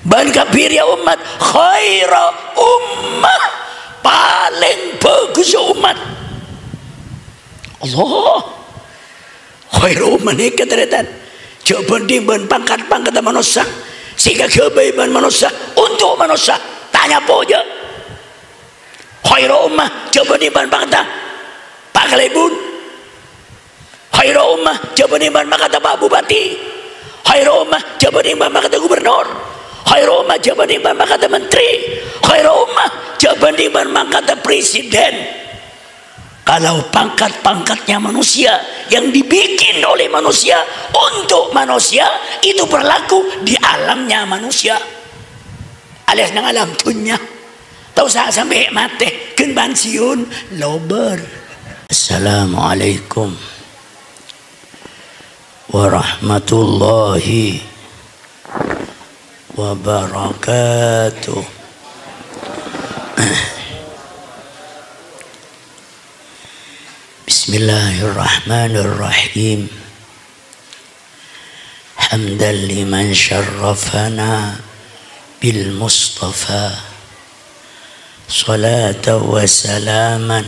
ban kafir ya umat khaira ummah, paling bagus umat. Allah khairu ummah ni keteretan coba di ban pangkat-pangkat manusia sehingga kebaikan manusia untuk manusia. Tanya aja khairu ummah coba di ban pangkat Pak Kalibun, khairu ummah coba di ban pangkat Pak Bupati, khairu ummah coba di ban pangkat Gubernur, khairu ummah coba di ban pangkat Menteri, khairu ummah coba di ban pangkat Presiden. Kalau pangkat-pangkatnya manusia yang dibikin oleh manusia untuk manusia itu berlaku di alamnya manusia alias nang alam dunia. Tahu saya sampai mati ken pensiun lober. Assalamualaikum warahmatullahi wabarakatuh. Bismillahirrahmanirrahim. Hamdan liman syarrafana bil Mustafa, salatan wa salaman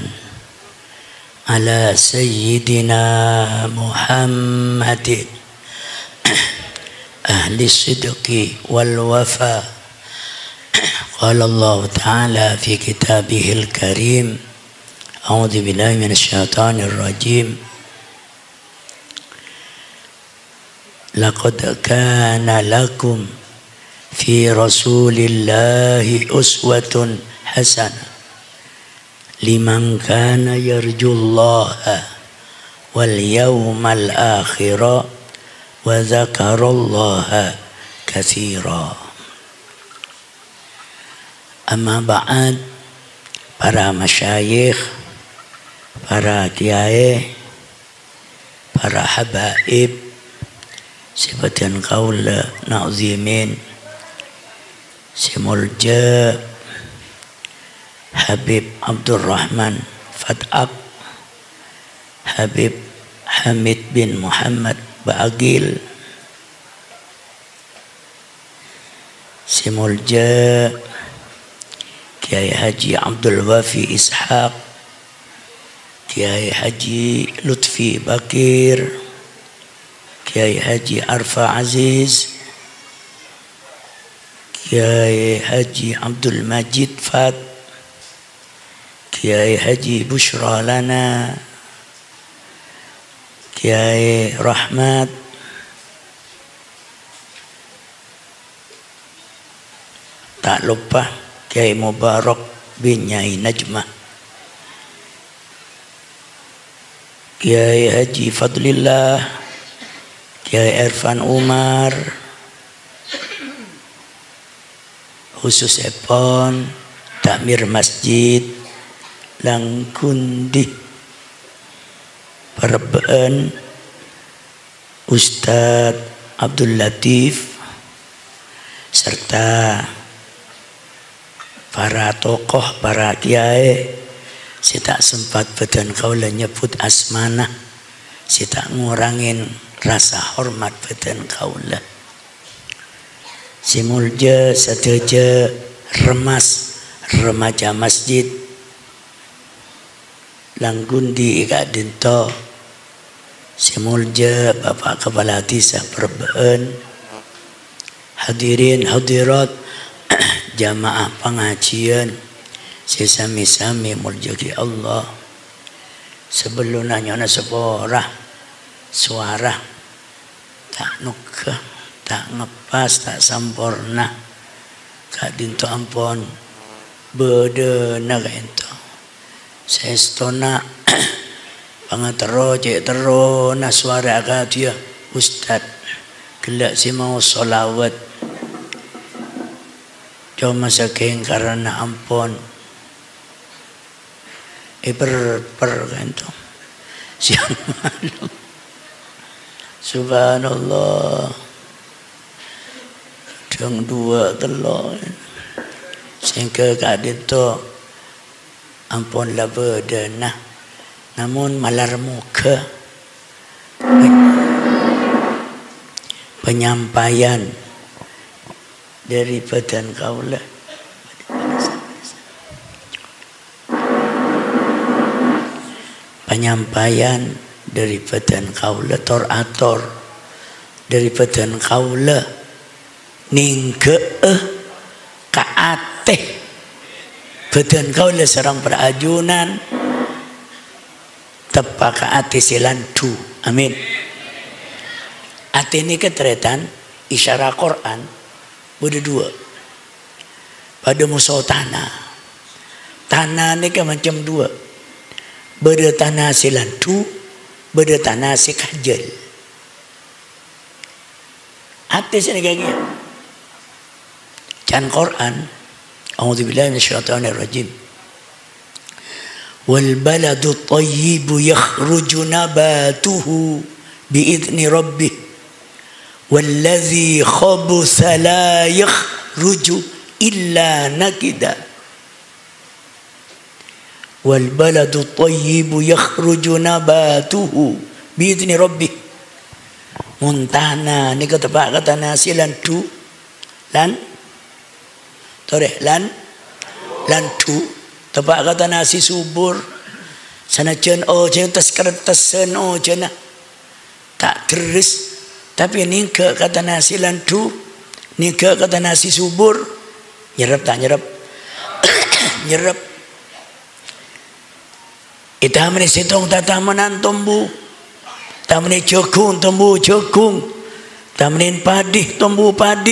ala sayyidina Muhammadin ahli sidqi wal wafa. Qala Allah Ta'ala fi kitabihil karim, A'udzu billahi minasyaitonir rajim. Laqad kana lakum fi Rasulillahi uswatun hasanah liman kana yarjullaha wal yawmal akhir wa dzakarallaha katsira. Amma ba'd, para masyayikh, para kiai, para habaib, sebagian kaul na'zimin, simulja Habib Abdurrahman Fat'ab, Habib Hamid bin Muhammad Ba'agil, simulja Kiai Haji Abdul Wafi Ishaq, Kiai Haji Lutfi Bakir, Kiai Haji Arfa Aziz, Kiai Haji Abdul Majid Fat, Kiai Haji Bushra Lana, Kiai Rahmat, tak lupa Kiai Mubarak bin Nyai Najmah, Kiai Haji Fadlillah, Kiai Irfan Umar, khusus Epon, Takmir Masjid Langkundi, Perbeen, Ustadz Abdul Latif, serta para tokoh, para kiai. Saya tak sempat badan kaula nyebut asmana, saya tak ngurangin rasa hormat badan kaula. Simulja sadeja remaja masjid Langgundi Ika Dinto, simulja Bapak Kepala Desa Perbeen, hadirin hadirat jamaah pengajian sesami-sami muljaki Allah. Sebelum nanya seporah suara tak nuka, tak ngepas, tak sempurna, Kak Dinto ampun bedena Kak Dinto saya stona pangatero cek tero na suara Kak dia Ustad gelak si mau solawat cuma saking karena ampun per kanto siang malam subhanallah jang dua telur sehingga Kak Dinto ampun lah bedana namun malar muka penyampaian dari badan kaula. Penyampaian dari badan kaula torator dari badan kaula ningke kaateh badan kaula sareng perajunan tepa kaateh silantu. Amin. Ate ini keteretan isyara Quran beda dua. Pada musuh tanah. Tanah ini kan macam dua. Beda tanah silantu, beda tanah si kajal. Ate sini kayak gini. Can Quran. A'udzubillahi minasyaitonir rajim. Wal baladu thayyibu yakhruju nabatuhu bi'izni rabbih. Wallazi khabutha la yakhruju illa nakida. Wal baladu thayyibu yakhruju nabatuhu bi'izni rabbih. Muntana ni kata pak kata nasilan tu lan tore lan tu tepak kata nasi subur sana jen tas kertasen jen tak terus tapi ni ke kata nasi lan tu ni ke kata nasi subur nyerap tak nyerap nyerap. Ita meni sitong tatamanan tumbuh, tamani jagung tumbuh jagung, tamanin padi tumbuh padi,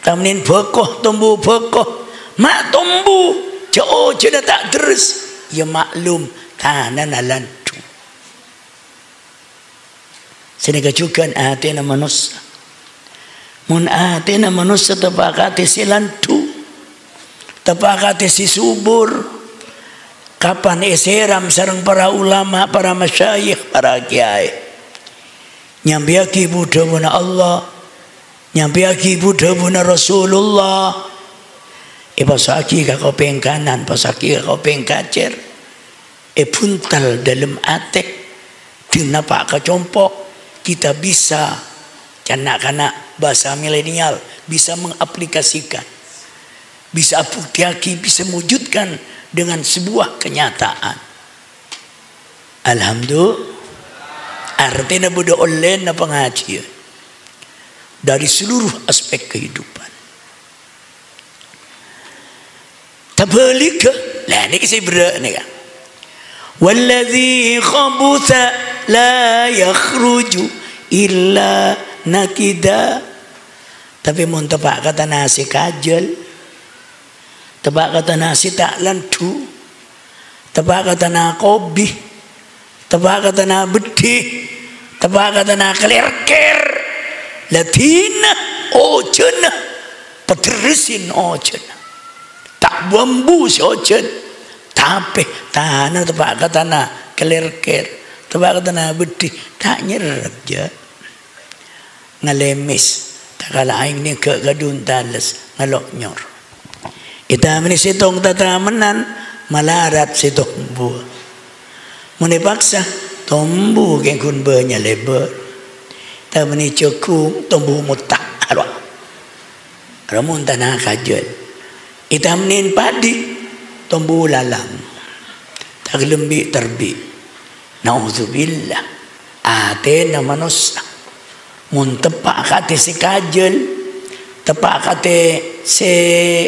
tamanin bekoh tumbuh bekoh, mak tumbuh jauh cina tak terus, ya maklum tanah nalan tu. Sini kejukan hati na manusia, mun hati na manusia tepakati silantu, tepakati si subur. Kapan iseram sareng para ulama, para masyayikh, para kiai. Nyambiaki Buddha buna Allah, nyambiaki Buddha buna Rasulullah. Pasaki kakau pengkanan, pasaki kakau pengkacer. Puntal dalam ate, dinapak kecompok, kita bisa, kanak-kanak bahasa milenial, bisa mengaplikasikan. Bisa aplikasi, bisa mewujudkan dengan sebuah kenyataan. Alhamdulillah. Artinya budak online na pengajian dari seluruh aspek kehidupan. Tabalik lah ni kisah berat ni kan. Walladhi khabutha la yakhruju illa nakida. Tapi mun tepak kata nasi kajal. Tebak kata nasi tak lantu, tebak kata na kobi, tebak kata na bedih, tebak kata na kelerker, latina ojen, peteresin ojen, tak bambu si ojen, tapi tanah tebak kata na kelerker, tebak kata na bedih, tak nyerap je, ngalemis, tak kalah aing ni ke gadun talas ngalok nyor. Ita meni sitong tatamenan malarat sitong buah. Muni paksa tombu ke kun benya lebar. Ta meni cekung tombu mutak arwah. Ramun tanah kajal. Ita meni padi tombu lalang. Tak lembi terbi. Nauzubillah. Ate na manusia. Mun tepak kate si kajal. Tepak kate se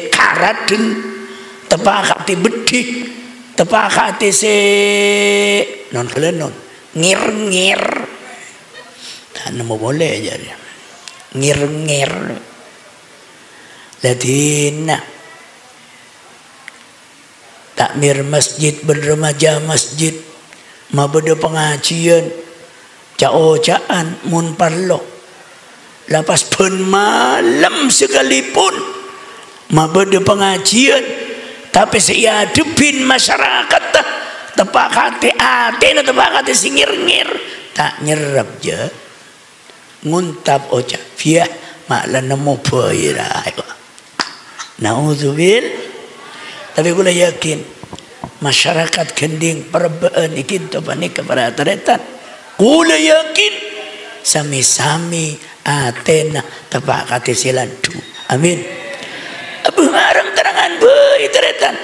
karaden, tepak kate bedih, tepak kate se non kelenon ngir tak nemu boleh jadi ngir ladina takmir masjid berremaja masjid mabeda pengajian caan mun parlo lapas pun malam sekalipun mabeda pengajian tapi seadepin masyarakat tepak kate ate na tepak kate singir-ngir tak nyerap je nguntap oca via maklah nemu bayrai naudzubil. Tapi kula yakin masyarakat gending perbaan ikin to panik kepada teretan kula yakin sami-sami atena tepak kate silantu. Amin. iteretan.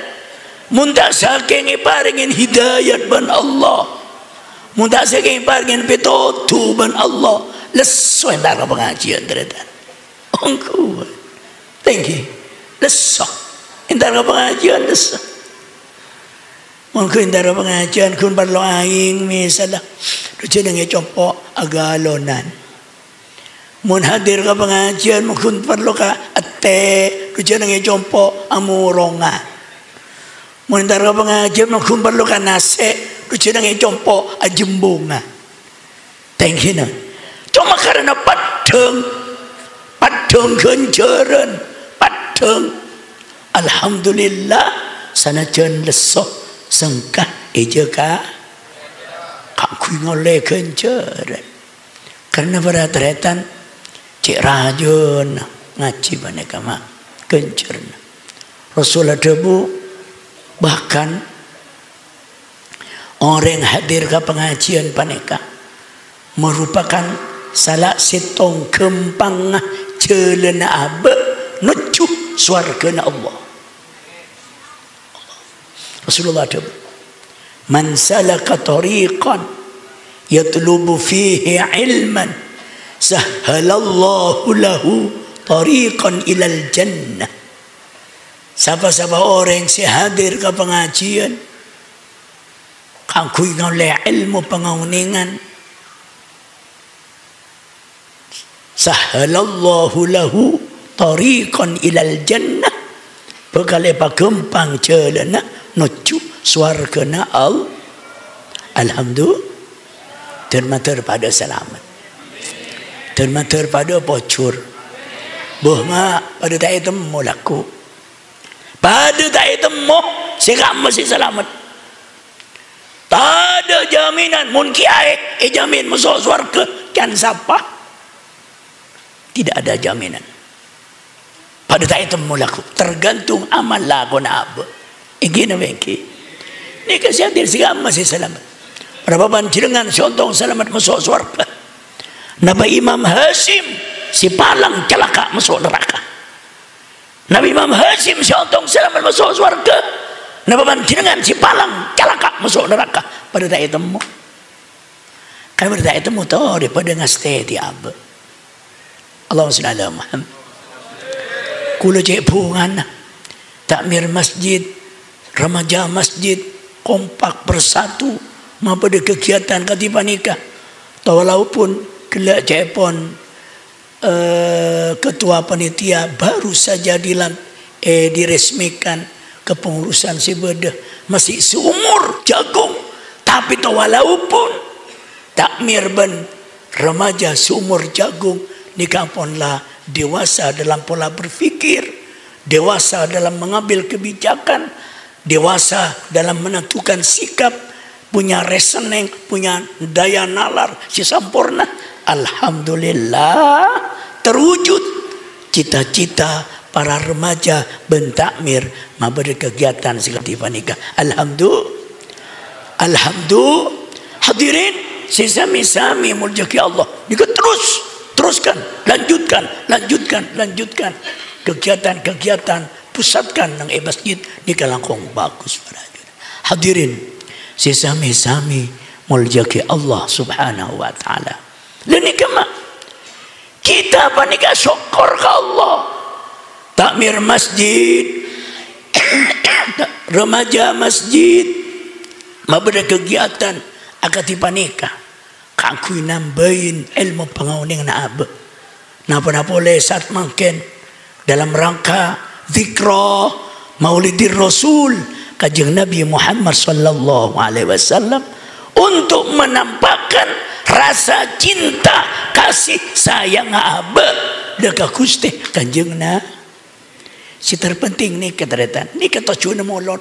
Muntak saking iparingin hidayat ban Allah. Muntak saking iparingin pitotu ban Allah. Lesu entara pengajian iteretan. Ongku. Thank you. Lesu. Entara pengajian lesu. Mungkin entara pengajian kun perlu aing misalnya. Rujuk dengan compok agalonan. Mun hadir ke pengajian mungkin perlu ka ate rujuk dengan compok amuronga. Mun hadir ke pengajian mungkin perlu ka nase rujuk dengan compok ajembunga. Thank you. Cuma karena padang kenjaran, padang. Alhamdulillah sanajan lesoh sengkah eja ka kakui ngoleh kenjaran. Karena berat-beratan cik rajun ngaji banyak mak kencerna. Rasulullah debu bahkan orang hadir ke pengajian paneka merupakan salah setong kempang celana abe nuju swargana Allah. Rasulullah debu man salaka tariqan yatlubu fihi ilman sahhalallahu lahu tariqan ilal jannah. Siapa-siapa orang yang hadir ke pengajian kangkui ngoleh ilmu pengauningan, sahhalallahu lahu tariqan ilal jannah, bekal pagempang celana nuju swargana Allah. Alhamdulillah. Termater pada selamat, termater pada bocor, bahwa pada tak temu laku, pada tak temu sekarang masih selamat. Tak ada jaminan mungkin jamin masuk surga kan siapa? Tidak ada jaminan. Pada tak temu laku, tergantung amal laku nak apa. Ingin apa? Ini kasih hadir sekarang masih selamat. Berapa panjenengan contoh selamat masuk surga. Nabi Imam Hashim si palang celaka masuk neraka. Nabi Imam Hashim contoh selamat masuk surga. Nabi panjenengan si palang celaka masuk neraka. Pada tak temu. Kan pada tak temu tahu daripada ngaste ti apa. Allahumma shalli ala Muhammad. Kula cek bungan takmir masjid, remaja masjid kompak bersatu. Pada kegiatan katiba nikah, walaupun kelak cepon ketua panitia baru saja diresmikan kepengurusan sebeda masih seumur jagung, tapi walaupun takmir ben remaja seumur jagung nikah ponlah dewasa dalam pola berfikir, dewasa dalam mengambil kebijakan, dewasa dalam menentukan sikap, punya reasoning, punya daya nalar si sempurna. Alhamdulillah terwujud cita-cita para remaja bentakmir memberi kegiatan seperti nikah. Alhamdulillah. Hadirin sesami-sami muljaki Allah. Juga teruskan, lanjutkan kegiatan-kegiatan, pusatkan nang masjid nikah langkung bagus para hadirin. Sesami-sami muljaki Allah subhanahu wa ta'ala. Lalu kemak kita panika syukur ke Allah. Takmir masjid, remaja masjid, memberi kegiatan akati panika. Kangkui nambahin ilmu pengauning na abe. Napa boleh saat mungkin dalam rangka zikra Maulidir Rasul Kanjeng Nabi Muhammad sallallahu alaihi wasallam untuk menampakkan rasa cinta kasih sayang abe dekat Gusti Kanjeng Nabi. Si terpenting ni keteretan ni kata cuna maulud,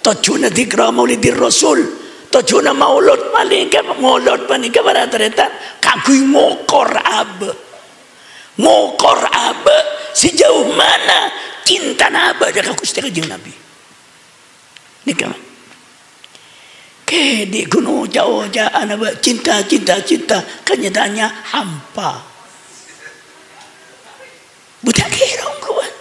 tocuna zikra Maulidir Rasul, tocuna maulud paling ke maulud paling ke para teretan kagui mokor abe sejauh mana cinta abe dekat Gusti Kanjeng Nabi. Nikah. Ke di gunung jauh-jauh anak cinta kenyataannya hampa. Budak kira kuat.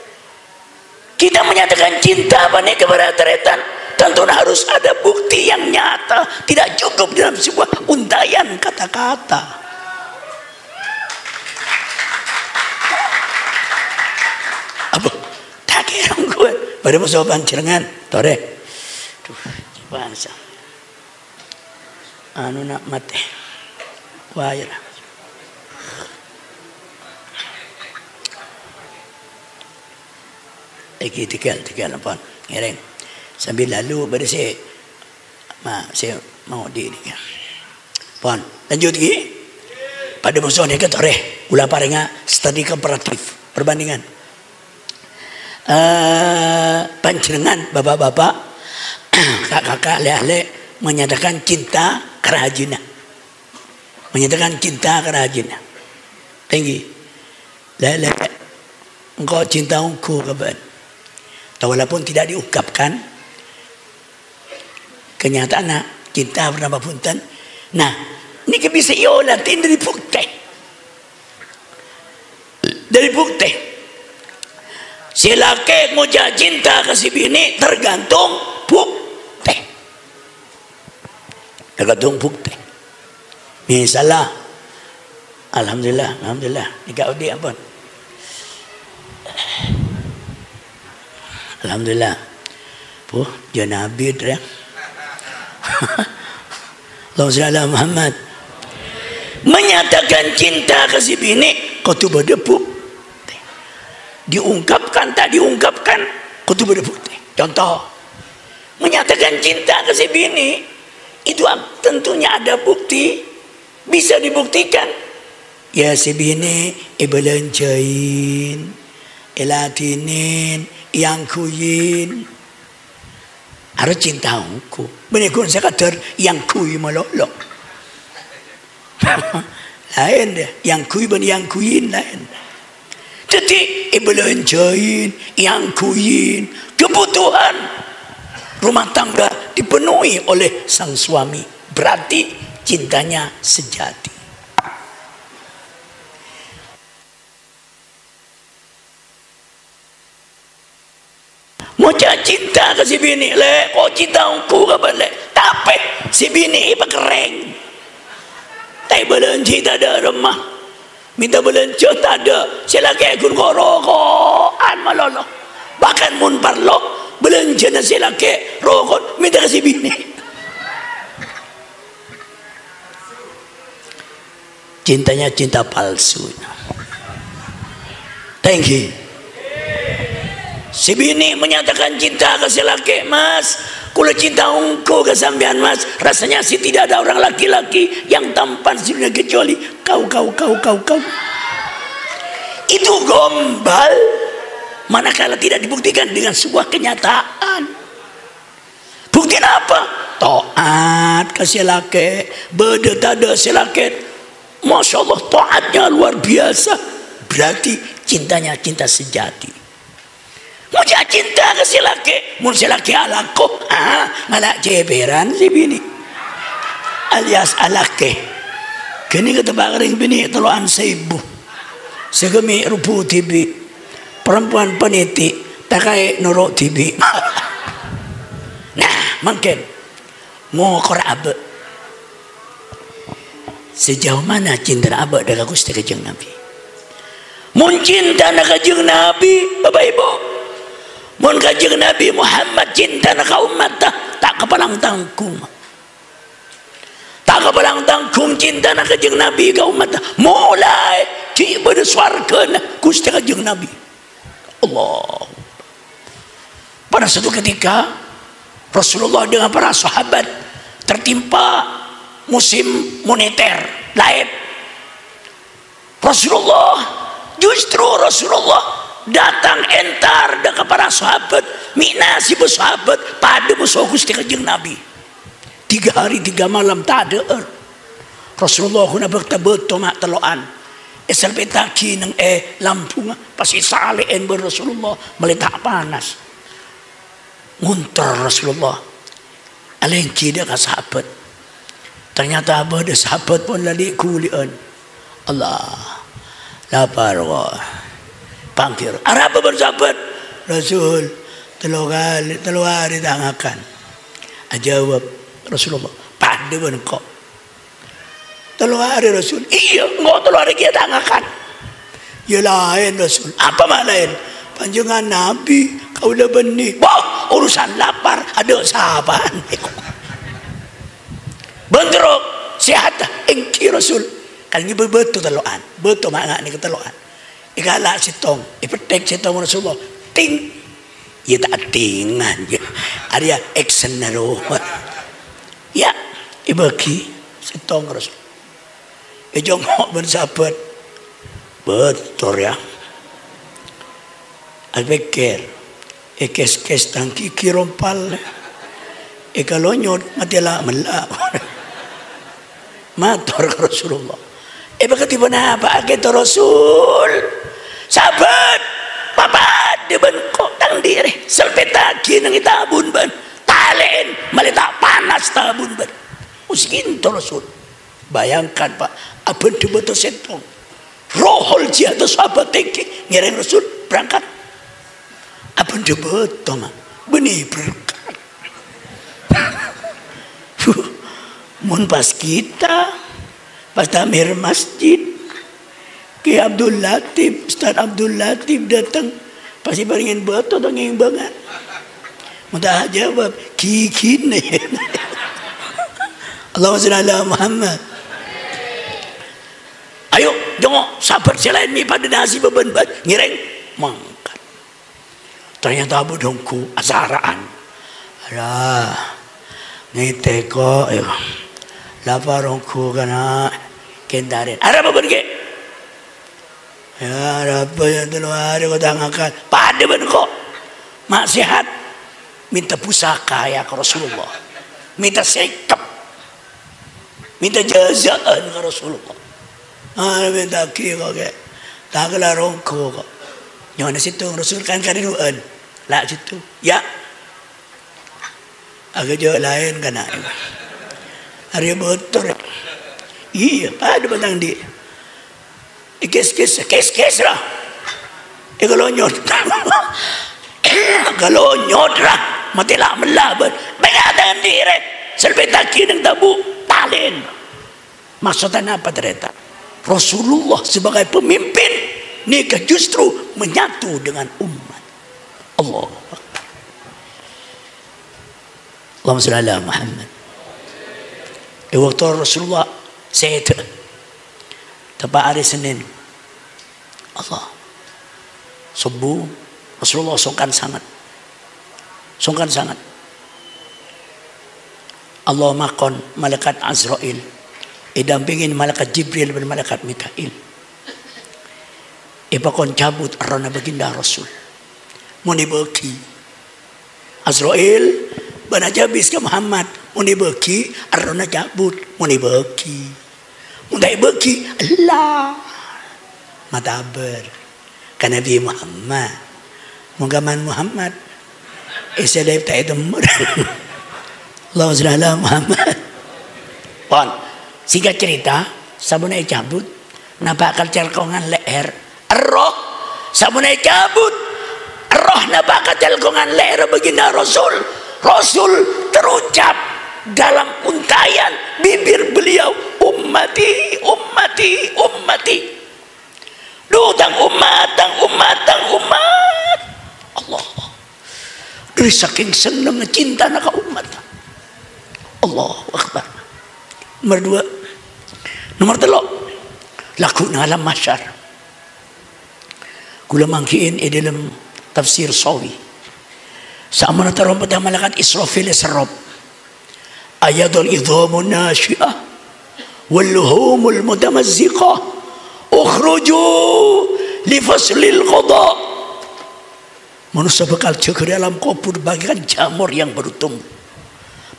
Kita menyatakan cinta pada kepada tretan, tentu harus ada bukti yang nyata, tidak cukup dalam sebuah untayan kata-kata. Apa? Tak kira gue pada musuh pancerengan, tore. Duh, bahasa. Anu nak mati, wajah. Lagi tiga apa? Ngereng. Sambil lalu pada saya mau di ini. Pon, lanjut lagi. Pada musuh ni kata ulah paringa studi komparatif perbandingan. Pancerengan bapak-bapak, kakak-kakak leh menyatakan cinta kerajina. Menyatakan cinta kerajina. Tinggi. Lele engkau cinta engkau kapan? Walaupun tidak diungkapkan kenyataan cinta bernama punten. Nah, ini bisa iolatin dari bukti. Dari bukti. Si laki mau cinta ke si bini tergantung bukti. Tergantung bukti. Misalnya, alhamdulillah, nikah udi apa? Alhamdulillah. Ya Nabi ya. Allahumma Muhammad. Menyatakan cinta ke si bini, kau tu berdebu. Diungkapkan tak diungkapkan, kau tu berdebu. Contoh, menyatakan cinta ke si bini, itu tentunya ada bukti, bisa dibuktikan. Ya si bini, ibelancain, elatinin, yang kuyin harus cinta aku. Benikun saya kata yang kuy melolok. Lain deh. Yang kuy ben yang kuyin lain. Jadi ibelancain, yang kuyin, kebutuhan rumah tangga dipenuhi oleh sang suami. Berarti cintanya sejati. Mau cinta ke si bini le, kau cinta aku ke balik, tapi si bini berkereng. Tak belanci tak ada rumah, minta belanci tak ada. Selaki kun korokan malolo, bahkan mun parlo belanci na selaki rokok minta ke si bini. Cintanya cinta palsu. Thank you. Si bini menyatakan cinta ke si laki, mas, kalau cinta engkau ke sampean mas, rasanya sih tidak ada orang laki-laki yang tampan di dunia kecuali kau. Itu gombal, manakala tidak dibuktikan dengan sebuah kenyataan. Bukti apa? Taat ke si laki, beda ada si laki, masya Allah taatnya luar biasa. Berarti cintanya cinta sejati. Mau cinta ke si laki, mau si laki alako, malah jeberan si bini, alias alake. Kini kata bakring bini teluan seibu, segemi rupu tibi, perempuan peniti, takai norok tibi. Nah, mungkin mau korabe. Sejauh mana cinta abe dengan Gusti Kanjeng Nabi? Mun cinta dengan Kanjeng Nabi, Bapak Ibu. Mun Kanjeng Nabi Muhammad cinta nak umat tak kepalang tangkung. Tak kepalang tangkung cinta nak Kanjeng Nabi ka umat. Mulai di pada swarga Gusti Kanjeng Nabi. Allah. Pada suatu ketika Rasulullah dengan para sahabat tertimpa musim moneter lain. Justru Rasulullah datang entar dengan para sahabat, minasi bersahabat pada musuh Gusti Kanjeng Nabi. 3 hari 3 malam tak ada. Rasulullah kuna bertabeto mak teloan. Esal petaki nang lampung pasti salein ber Rasulullah meletak panas. Ngunter Rasulullah. Alengki dia ke sahabat. Ternyata ada sahabat pun lali kulian. Allah lapar wah. Pangkir. Arab bersahabat. Rasul, 3 hari tangakan. Jawab Rasulullah, pada kok 3 hari Rasul. Iya, enggak 3 hari kita tangakan. Ya lain Rasul. Apa mak lain? Panjangan Nabi, kau udah benih. Wah, urusan lapar, ada sahabat. Bentrok, sehat engki Rasul. Kan ini betul teloan, betul mak ni keteloan. Ikalak sitong, ipetek sitong Rasulullah. Ting, ya tak tingan ya. Ada action naro. Ya, ibaki sitong Rasul. Jongkok bersahabat. Betul ya. Al-Bekir. Kes-kes tangki kirompal. Kalonyot matilah melak. Matur Rasulullah. Baka tiba na apa kita Rasul. Sahabat. Papat di bengkok tang diri. Salpetagi nang itabun ban. Talen. Malita panas tabun ban. Uskin to Rasul. Bayangkan Pak. Abang di betul setong. Rohol jihad sahabat tengki. Ngiring Rasul berangkat. Abang di betul mak. Benih berangkat. Mun pas kita. Pas tamir masjid. Ki Abdul Latif. Ustaz Abdul Latif datang. Pasti baringin betul dan ngimbangan. Mudah jawab. Kikin. Allahumma salli ala Muhammad. Ayo, jongok sabar selain mi pada nasi beban ngireng mangkat. Ternyata budongku azaraan. Alah, ngite ko ayo. Laparongku kana kendarin. Ada apa berke? Ya, apa yang 3 hari ko tangakan. Pada ben ko. Mak sehat. Minta pusaka ya ke Rasulullah. Minta sikap. Minta jazaan ke Rasulullah. Minta kiko ke. Takalarongku ko. Yang ada situ Rasul kan karinuan. Lah situ. Ya. Agak jauh lain kana. Hari betul. Iya, pada batang dia. Kes lah. Kalau nyot. Kalau nyot lah. Matilah melaban. Mengadaan diri. Selbetaki ng tabu. Talen. Maksudnya apa ternyata? Rasulullah sebagai pemimpin. Nikah justru menyatu dengan umat. Allah. Allahumma salli ala Muhammad. Waktu Rasulullah sehat. Tepat hari Senin. Allah. Subuh. Rasulullah sungkan sangat. Sungkan sangat. Allah makon malaikat Azrail. Didampingin malaikat Jibril dan malaikat Mikail. Pakon cabut arana baginda Rasul. Muni beki. Azrail banajabis ke Muhammad. Muni beki arana cabut. Muni beki. Mundai beki Allah. Matabar. Ka Nabi Muhammad. Munggaman Muhammad. Isa daib tak itu mur. Allahumma salli ala Muhammad. Pon. Singkat cerita. Sabunai cabut. Nabakal celkongan leher. Roh. Sabunai cabut. Roh nabakal celkongan leher baginda Rasul. Rasul terucap dalam untayan bibir beliau. Ummati, ummati, ummati. Dutang umat, tang umat, tang umat. Allah. Dari saking senang cinta nak umat. Allahu Akbar. Nomor 2. Nomor 3. Laku na alam masyar. Kula mangkiin dalam tafsir Sawi. Sama na tarong pada malaikat Israfil sarab. Ayadul idhamun nasyi'ah. Walluhumul mutamazziqah. Ukhruju li faslil qada. Manusia bakal jaga dalam kubur bagikan jamur yang baru tumbuh.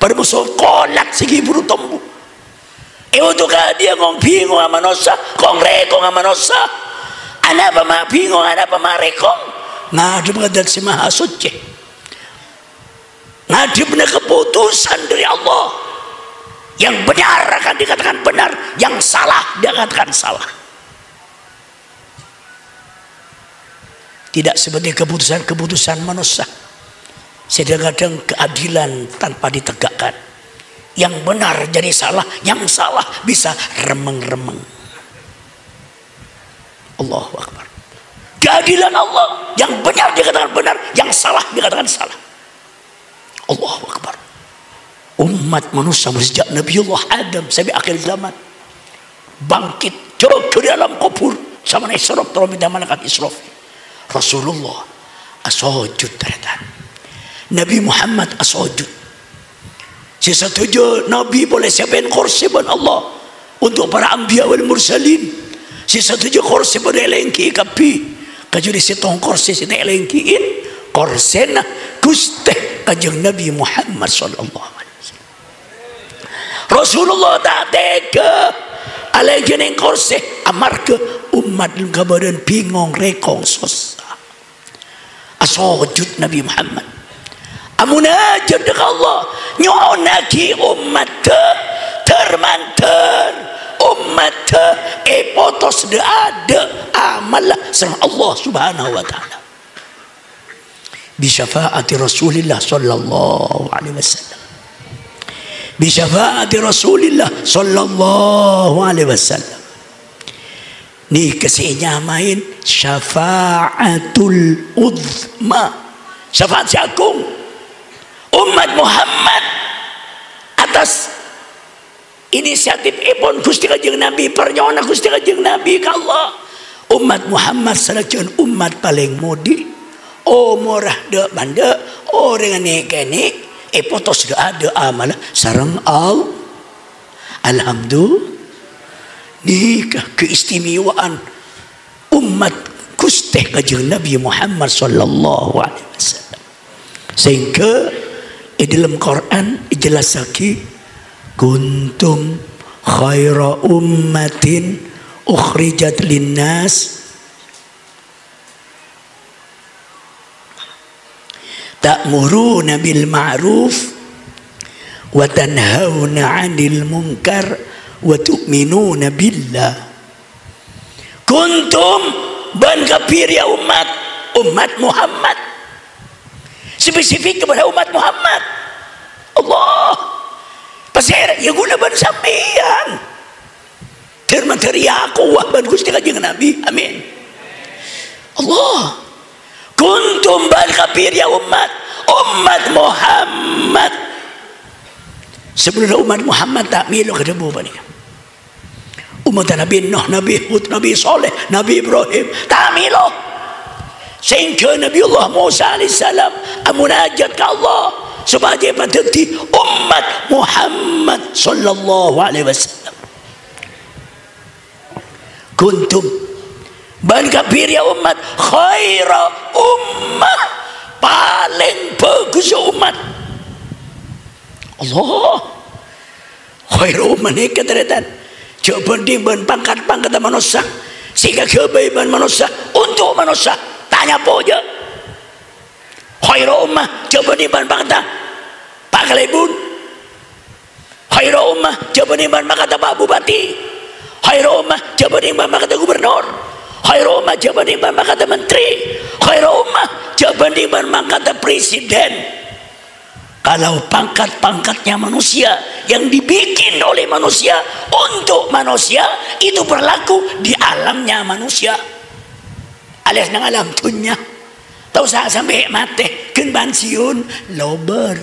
Pada musuh kolak segi baru tumbuh. Itu kan dia ngong bingung sama manusia, kong rekong sama manusia. Anak apa mah bingung, anak apa mah rekong. Ngadep ngadat si Maha Suci. Ngadep keputusan dari Allah. Yang benar akan dikatakan benar, yang salah dikatakan salah. Tidak seperti keputusan-keputusan manusia. Kadang-kadang keadilan tanpa ditegakkan. Yang benar jadi salah, yang salah bisa remeng-remeng. Allahu Akbar. Keadilan Allah, yang benar dikatakan benar, yang salah dikatakan salah. Allahu Akbar. Umat manusia sejak Nabiullah Adam sampai akhir zaman bangkit ke dalam kubur sama Israf, tolong minta malaikat Israf. Rasulullah asujud ternyata. Nabi Muhammad asujud. Saya setuju Nabi boleh siapin kursi buat Allah untuk para anbiya wal mursalin. Saya setuju kursi boleh lengki kapi. Kajuri sitong kursi sitong lengkiin kursena Gusti Kanjeng Nabi Muhammad sallallahu alaihi wasallam. Rasulullah tak tega alaihi ning kursi amarga umat kabadan bingung rekong susah. Asujud Nabi Muhammad. Amunajat dekat Allah nyonaki umat termantar umat potos de ada amal sama Allah subhanahu wa ta'ala bisyafaati Rasulillah sallallahu alaihi wasallam bisyafaati Rasulillah sallallahu alaihi wasallam. Ni kesihnya main syafaatul uzma, syafaat si agung umat Muhammad atas inisiatif ipun Gusti Kanjeng Nabi, pernyona Gusti Kanjeng Nabi ka Allah. Umat Muhammad salajan umat paling mudi. Oh murah de banda, oh dengan kene potos de ada amal sareng alhamdulillah. Nikah keistimewaan umat Gusti Kanjeng Nabi Muhammad sallallahu alaihi wasallam. Sehingga di dalam Quran dijelasake kuntum khaira ummatin ukhrijat linnas ta'muruna bil ma'ruf wa tanhauna 'anil munkar wa tu'minuna billah. Kuntum ban kafir ya umat Muhammad, spesifik kepada umat Muhammad. Allah pasir ya guna ban sampean termateri aku ban Gusti Kanjeng Nabi. Amin. Allah kuntum ban kafir ya umat Muhammad. Sebelum umat Muhammad tak milu ke debu bani umat Nabi Nuh, Nabi Hud, Nabi Saleh, Nabi Ibrahim tak milu. Sehingga Nabi Allah Musa alaihissalam munajat ke Allah sebagai penting umat Muhammad sallallahu alaihi wasallam. Kuntum ban kafir ya umat khaira ummah, paling bagus umat Allah. Khaira ummah ni keteretan coba banding ban pangkat manusia sehingga kebaikan manusia untuk manusia. Tanya poja khairu ummah coba di ban kata Pak Kalibun, khairu ummah coba di ban kata Pak Bupati, khairu ummah coba di ban kata Gubernur, khairu ummah coba di ban kata Menteri, khairu ummah coba di ban kata Presiden. Kalau pangkat-pangkatnya manusia yang dibikin oleh manusia untuk manusia itu berlaku di alamnya manusia alias nang alam dunia. Tahu saya sampai mati kan pensiun lober